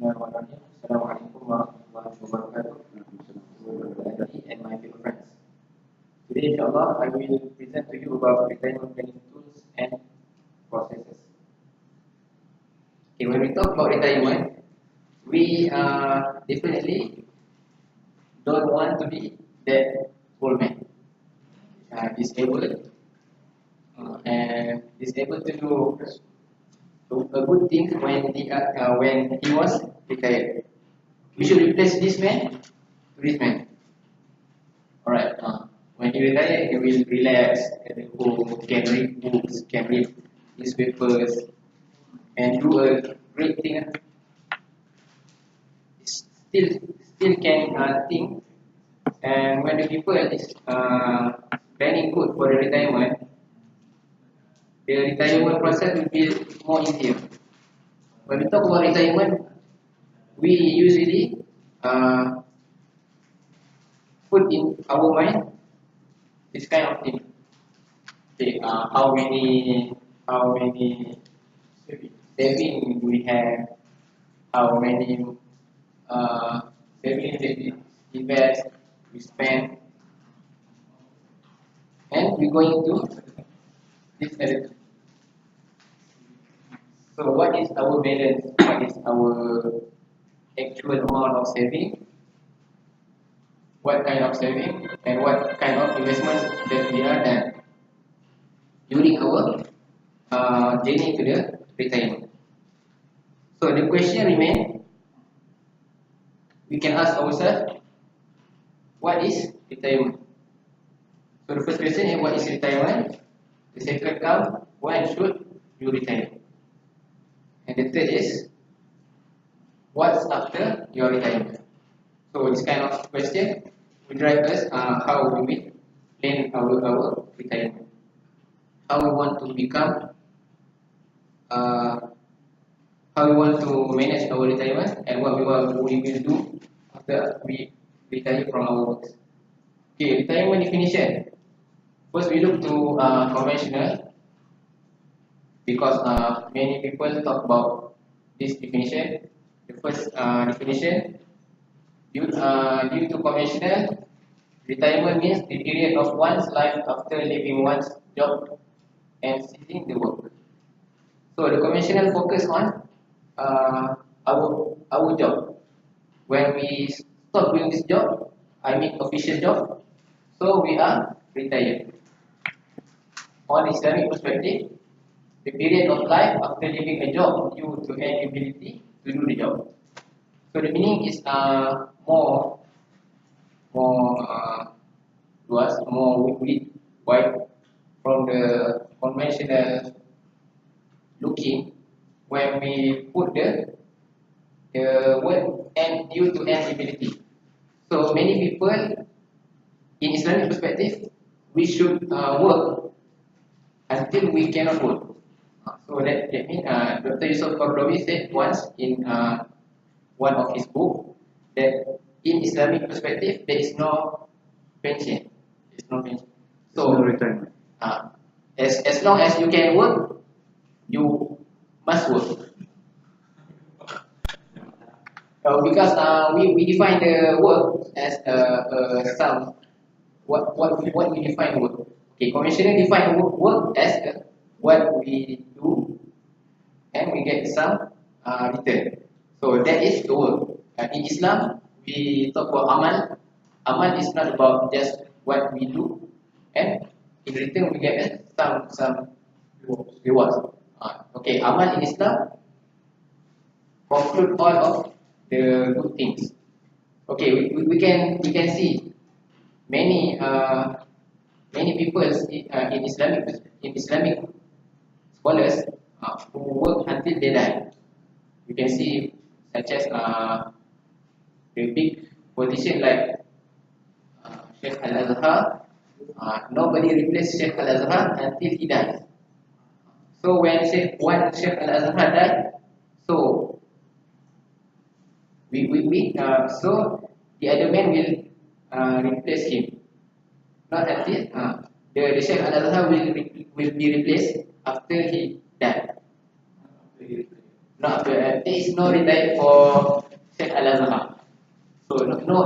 Bismillahirrahmanirrahim. Assalamualaikum warahmatullahi wabarakatuh. And my fellow friends. Today, inshallah, I will present to you about retirement planning tools and processes. Okay, when we talk about retirement, we definitely don't want to be that old man, disabled, and disabled to do a good thing when he was retired. We should replace this man to this man. Alright. When he retire, he will relax at the home, can read books, can read newspapers, and do a great thing. Still can think. And when the people is planning good for the retirement process will be more easier. When we talk about retirement, we usually put in our mind this kind of thing. Okay, how many saving we have, how many saving that we invest, we spend, and we're going to this attitude. So what is our balance? What is our actual amount of saving? What kind of saving and what kind of investment that we are done during our journey to the retirement. So the question remains, we can ask ourselves, what is retirement? So the first question is, what is retirement? The second comes, when should you retire? And the third is, what's after your retirement? So this kind of question will drive us how we will plan our retirement. How we want to become, how we want to manage our retirement, and what we will do after we retire from our works. Okay, retirement definition. First, we look to conventional, because many people talk about this definition. The first definition, due to conventional, retirement means the period of one's life after leaving one's job and ceasing the work. So the conventional focus on our job. When we stop doing this job, I mean official job, so we are retired. On Islamic perspective, the period of life after leaving a job due to inability to do the job. So the meaning is more luas, more wide from the conventional looking, when we put the word and due to inability. So many people in Islamic perspective, we should work until we cannot work. So that means Dr. Yusuf Qaradawi said once in one of his book that in Islamic perspective there is no pension. There is no pension. So no retirement. As long as you can work, you must work. Because we define the work as some what we define work. Okay, conventional define work as what we do and we get some return. So that is the work. In Islam, we talk about amal. Amal is not about just what we do, and in return we get some rewards. Okay, amal in Islam conclude all of the good things. Okay, we can see many people in Islamic scholars who work until they die. You can see such as the big politician like Sheikh Al-Azhar. Nobody replaced Sheikh Al-Azhar until he dies. So when Sheikh Al-Azhar died, so so the other man will replace him. Not until the Sheikh Al-Azhar will be replaced after he died. Not there is no retire for Sheikh Al Azhar. So no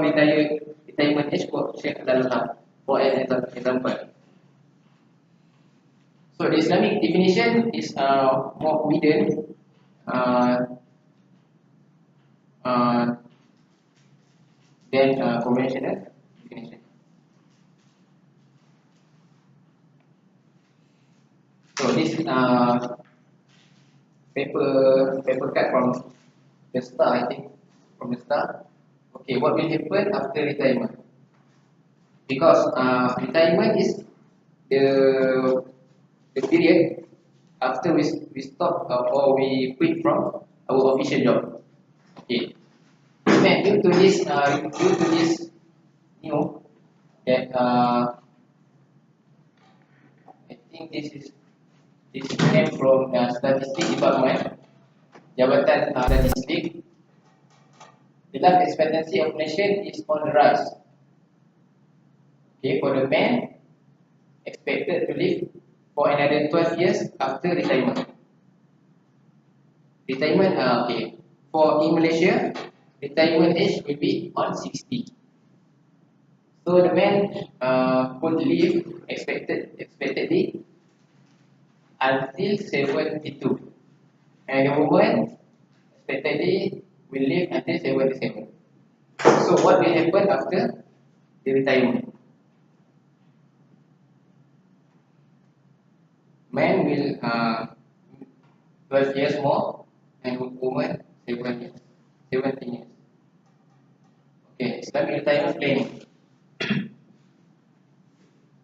retirement age for Sheikh Al Azhar. For example. So the Islamic definition is more hidden uh, uh, than conventional definition. So this paper cut from the start, I think, from the start. Okay, what will happen after retirement? Because retirement is the the period after we stop or we quit from our official job. Okay, and due to this new that I think this came from statistic department, Jabatan Statistik. The life expectancy of nation is on the rise. Okay, for the man, expected to live for another 12 years after retirement. Retirement, okay. For in Malaysia, retirement age will be on 60. So the man could live expectedly until 72, and the woman expectedly will live until 77. So what will happen after the retirement? Man will 12 years more, and woman 7 years, 17 years. Okay, Islamic retirement planning.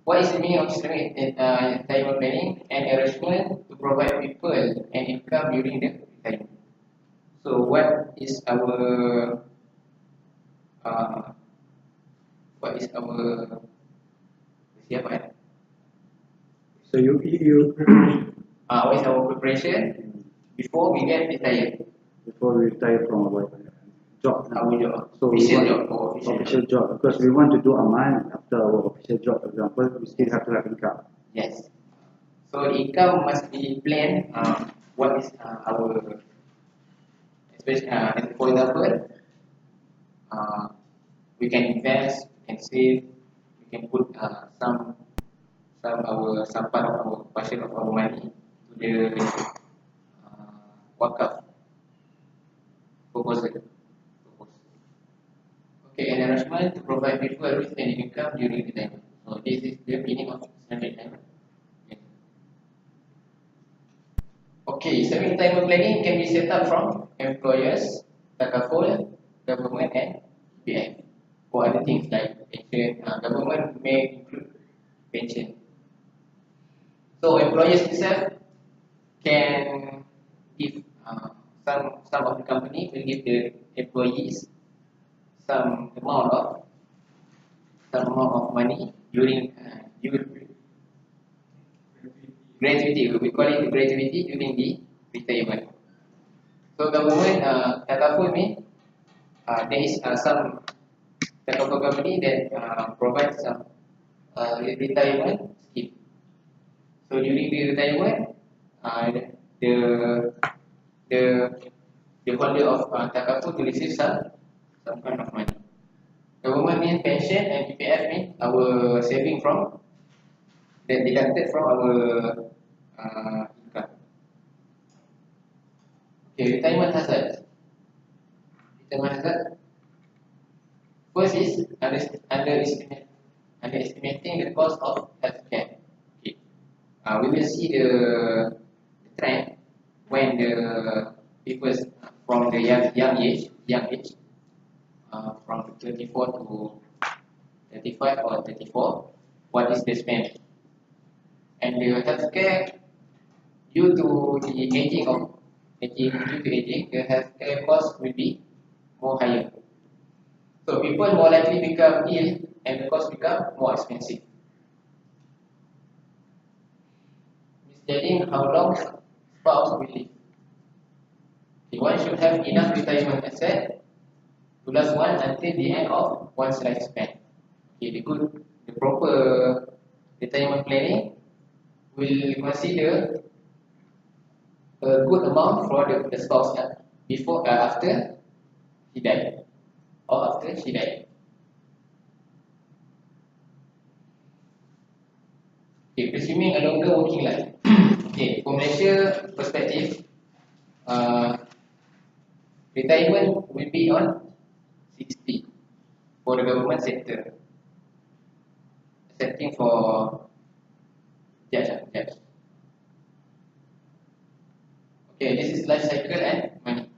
What is the meaning of Islamic retirement planning? An arrangement to provide people an income during the retirement. So what is our uh, siapa? So you What is our preparation before we get retired? before we retire from our job. Our job, So official job or official job, because we want to do amal after our official job. For example, we still have to have income. Yes. So the income must be planned. What is our, especially for example, uh, we can invest, we can save, we can put some part of our portion of our money to the wakaf proposal. Okay, an arrangement to provide people with an income during retirement. So this is the meaning of Islamic retirement. Okay, Islamic retirement planning can be set up from employers, takaful, government, and PF. For other things like pension, government may include pension. So employers itself can give some of the company will give the employees some amount of money during gratuity. We call it gratuity during the retirement. So government takaful mean there is some takaful company that provides some retirement scheme. So during the retirement, the the the holder of takaful to receive some kind of money. Government means pension, and EPF means our saving from that deducted from our income. Okay, retirement hazard. Retirement hazard. First is underestimating the cost of healthcare. Okay. We will see the trend when the people from the young age, from 24 to 35 or 34, what is the spend? And the healthcare, due to the aging, the healthcare cost will be more higher. So people more likely become ill, and the cost become more expensive. Misjudging how long spouse will live. Okay, one should have enough retirement asset to last one until the end of one's lifespan. Okay, the proper retirement planning will consider a good amount for the spouse before after he died or after she died. Okay, presuming a longer working life. Okay, from Malaysia perspective, retirement will be on 60 for the government sector, excepting for judge. Okay, this is life cycle and money.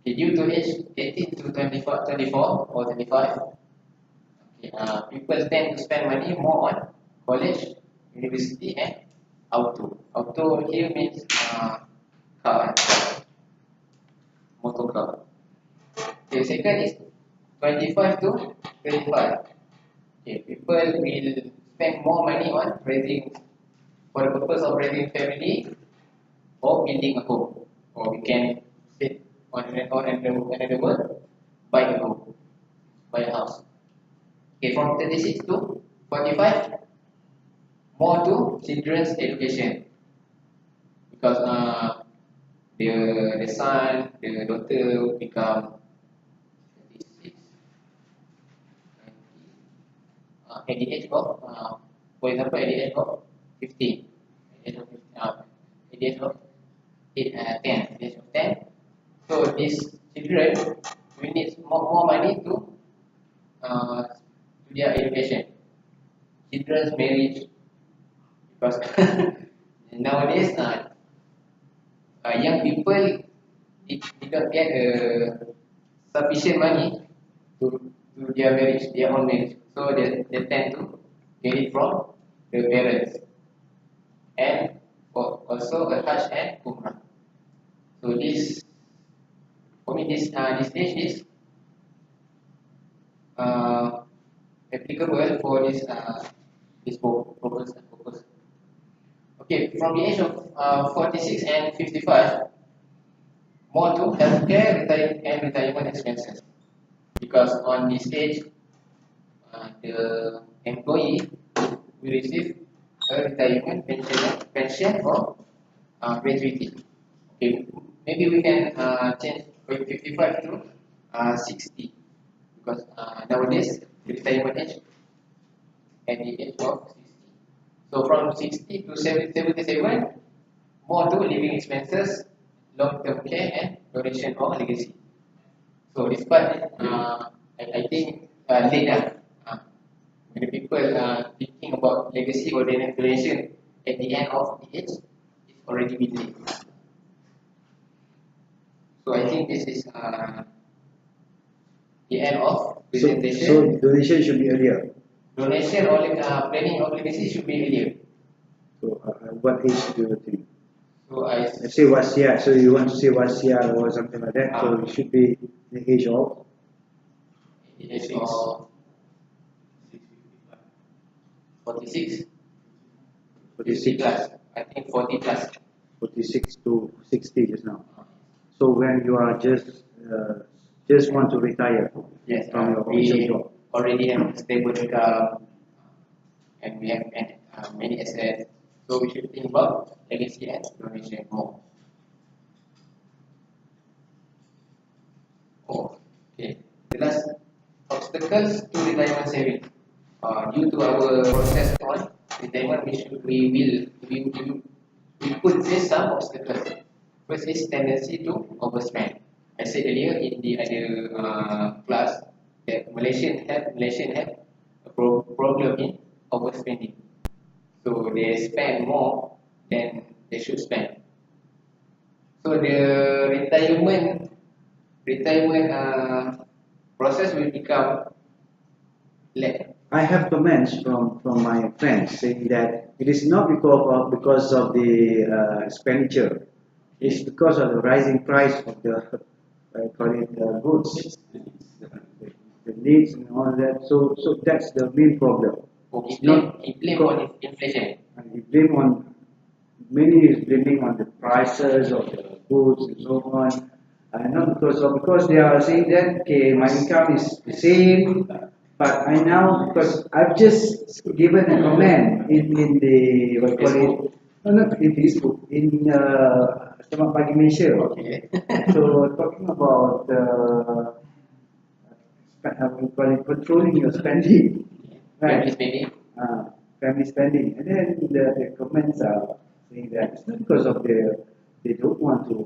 Okay, due to age 18 to 24 or 25, okay, people tend to spend money more on college, university, and auto. Auto here means car, motor car. Okay, second is 25 to 35. Okay, people will spend more money on raising, for the purpose of raising family or building a home. Or we can sit on another word, buy a home, buy a house. Okay, from 36 to 45, more to children's education. Because the son, the daughter will become 36, at the age of, for example, at the age of 15, at the age of 10, at the age of 10. So these children will need more money to their education. Children's marriage, because nowadays young people did not get sufficient money to their marriage, their own marriage. So they tend to get it from the parents, and also a Hajj and Umrah. So this, for me, this age is applicable for this purpose. Okay, from the age of 46 and 55, more to healthcare and retirement expenses, because on this age, the employee will receive a retirement pension or gratuity. Okay, maybe we can change from 55 to 60, because nowadays the retirement age at the age of 60. So from 60 to 77, more to living expenses, long-term care, and donation or legacy. So this part, I think later, when the people thinking about legacy or donation at the end of the age, it's already been late. So I think this is the end of presentation. So donation should be earlier. Donation or planning of legacy should be earlier. So what age do you think? So Let's say wasiat. So you want to say wasiat or something like that. So it should be the age of 46. 46. Plus. I think 40 plus. 46 to 60 just now. So when you are just want to retire Yes, from your official job. already have stable income, and we have many assets. So we should think about legacy and donation more. Okay. The last obstacles to retirement saving. Due to our process on retirement, we could face some obstacles. First is tendency to overspend. I said earlier in the other class that Malaysian have a problem in overspending. So they spend more than they should spend. So the retirement process will become less. I have comments from my friends saying that it is not because of the expenditure. It's because of the rising price of the goods, the needs and all that. So that's the main problem. He blame on inflation. And he blame on, many is blaming on the prices of the goods and so on. Not because they are saying that okay, my income is the same, but because I've just given a comment in the No, not in Facebook, in Selamat Pagi Malaysia. Okay. So talking about we call it controlling your spending, right? Family spending. Family spending, and then the comments are saying that it's not because of they don't want to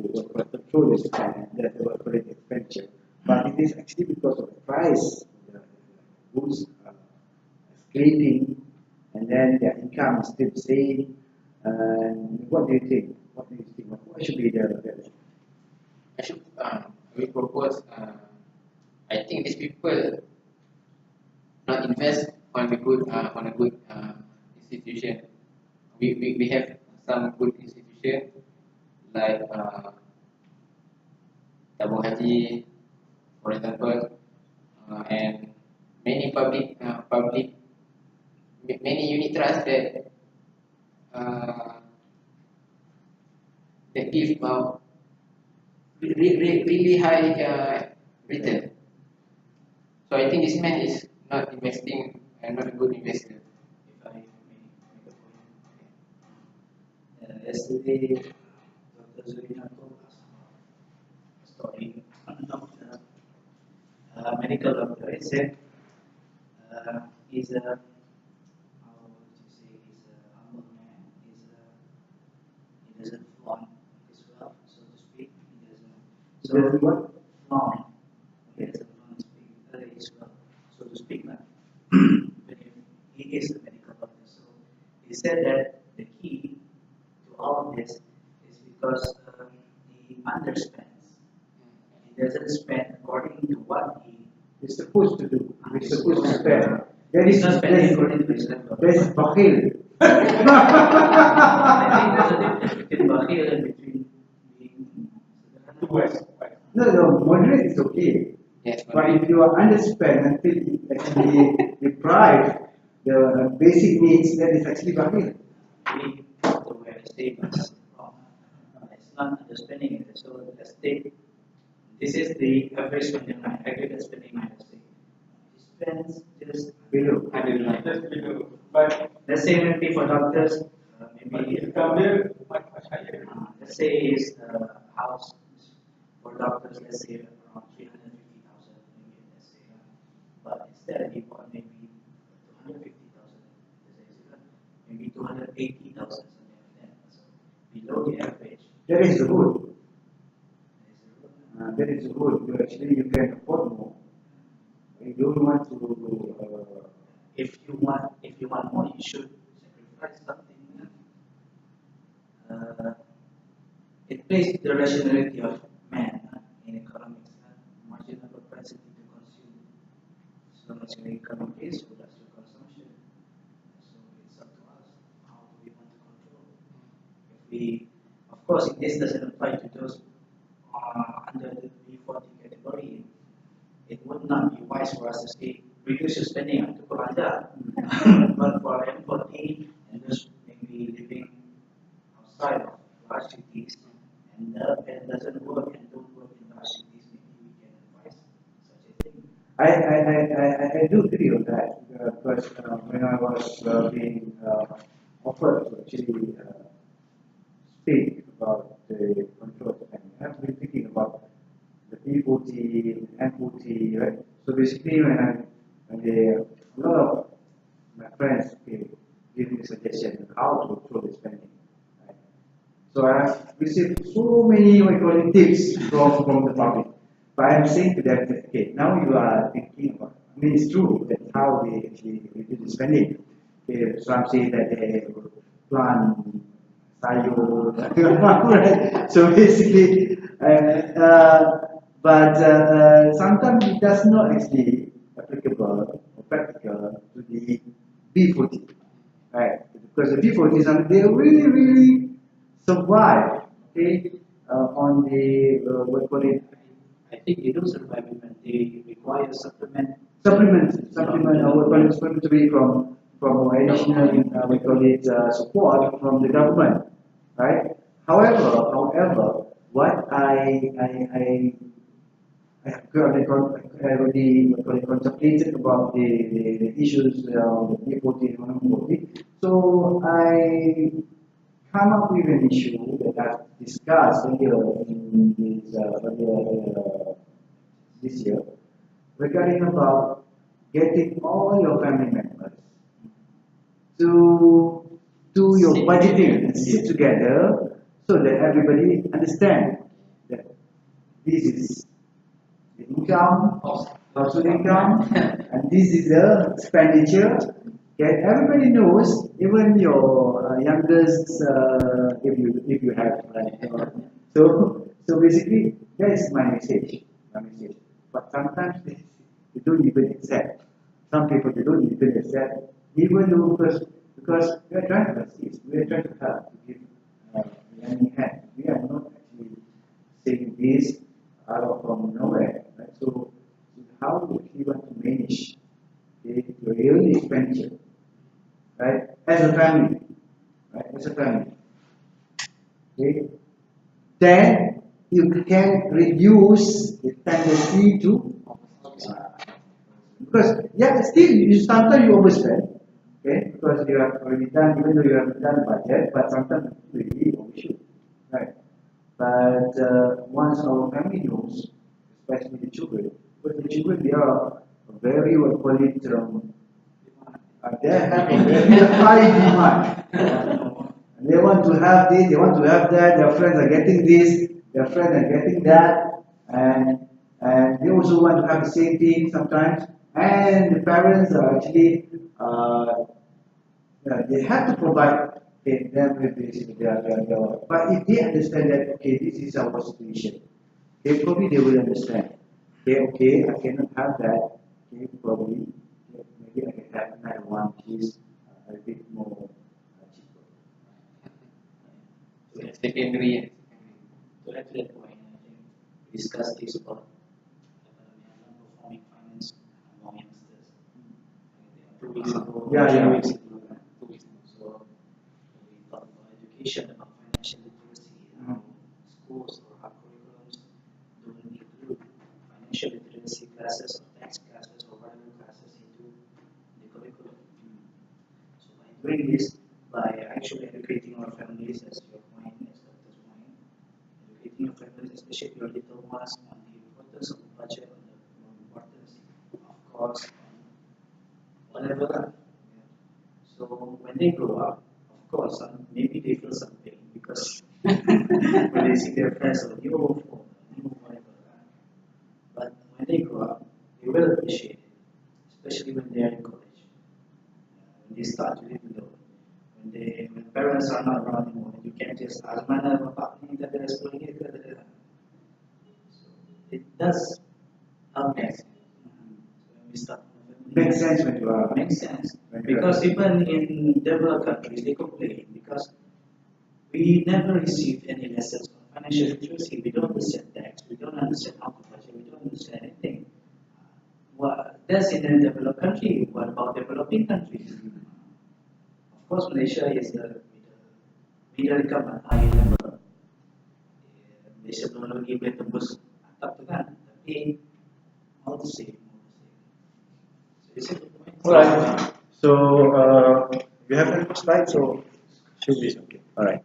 control the spend, that they will call it expenditure, but it is actually because of the price, the goods escalating, and then their income is still the same. And what do you think? What do you think? What should be the I should we propose I think these people not invest on the good on a good institution. We have some good institution like Tabung Haji, for example, and many many unit trusts that uh, that give really high return. So I think this man is not investing and not a good investor. If I may make a point. Yesterday, Dr. Zulina told us a story of a medical doctor. He said he's a, how would you say, he's a humble man. He doesn't flaunt his wealth, so to speak. He doesn't. Doesn't what? Flaunt. He doesn't flaunt his wealth, so to speak. But he is a medical doctor. So he said that the key to all of this is because he underspends. He doesn't spend according to what he It's supposed to do. It's supposed to is spend. That He's is not spending according to his level. that's bakhil. I think there's a difference between bakhil and between being No, moderate is okay. Yes, But if you are underspent until you actually deprive the basic needs, that is actually bakhil. we have to wear a statement wrong. It's not understanding it. So let's take this is the average spending line, aggregate spending line. Let's say he spends just Below. Just below. But let's say maybe for doctors, maybe income there much higher. let's say his house for doctors, let's say around 350,000, maybe let's say, but instead he bought maybe 250,000, maybe 280,000, something like that. So below the average. That is good. There is a That is good. You can afford more. You don't want to. if you want more, you should sacrifice something. It plays the rationality of man in economics. Marginal propensity to consume. So much your income is, so that's your consumption. So it's up to us. How do we want to control? If we, of course, this doesn't apply to those under the B40 category. It would not be wise for us to say reduce your spending on Tukulanja. But for M40 and those maybe living outside of large cities and doesn't work and don't work in large cities, maybe we can advise such a thing. I do agree on that because when I was being offered to actually speak about the control spending, I've been thinking about the P40, M40, right? So basically, a lot of my friends give me suggestion on how to control the spending. Right? So I've received so many tips from the public. But I'm saying to them that okay, now you are thinking about. I mean, it's true that how they actually reduce the spending. Okay, so I'm saying that they plant sayur, right? So basically, but sometimes it does not actually applicable or practical to the B40, right? Because the B40s, they really survive, okay, on the what we call it, I think they do survive it, but they require supplement. supplement our call it supplementary from additional we call it support from the government, right? However, what I have already contemplated about the issues of the P40 and non-40. So I come up with an issue that I've discussed earlier in this, this year regarding about getting all your family members to do your Sit budgeting and together. sit together so that everybody understand that this is the income, household income, and this is the expenditure. Okay, everybody knows, even your youngest, if you have, right? So basically, that is my message. My message. But sometimes they don't even accept. Some people they don't even accept, even though because we are trying to assist, we are trying to help, to give a lending hand. We are not actually saying this out of from nowhere. Right? So how do we want to manage the real expenditure, right? As a family, right? As a family, okay? Then you can reduce the tendency to because yeah, still you sometimes you overspend, okay? Because you have already done, even though you have done budget, but sometimes you really overshoot, right? But once our family knows, especially the children, because the children they are very what call it they have a very high demand. They want to have this, they want to have that. Their friends are getting this, their friends are getting that, and they also want to have the same thing sometimes. And the parents are actually they have to provide them with this, but if they understand that okay, this is our situation, probably they will understand. Okay, I cannot have that. Okay, probably maybe I can have another one which is a bit more cheaper. Secondary. To add to that point, I think we discussed this about non-performing finance among youngsters. 2 weeks ago, Yeah, 3 yeah. weeks ago, 2 weeks ago. So we talked about education, about financial literacy, how schools or how curriculums don't include financial literacy classes or tax classes or whatever classes into the curriculum. So by doing this, by actually educating our families, as your point, as Dr.'s point, educating your families, especially your little ones, on the importance of the budget, on the importance of cost, whatever. So when they grow up, of course, maybe they feel some pain because when they see their friends on new phone, new whatever. But when they grow up, they will appreciate it, especially when they are in college. When they start to live alone, when parents are not around anymore, you can't just ask mana bapak ni tak ada sekolah ni ke tak ada. So it does help us. When we start from a family. Makes sense when you are. Makes sense. Because even in developed countries, they complain because we never receive any lessons on financial literacy. We don't understand tax. We don't understand how to budget. We don't understand anything. Well, that's in a developed country. What about developing countries? Of course, Malaysia is the middle income and high level. Malaysia belum lagi boleh tembus atap tu kan. Tapi how to save? So it's a good point. Alright. So you have any slides, so should be okay. Alright.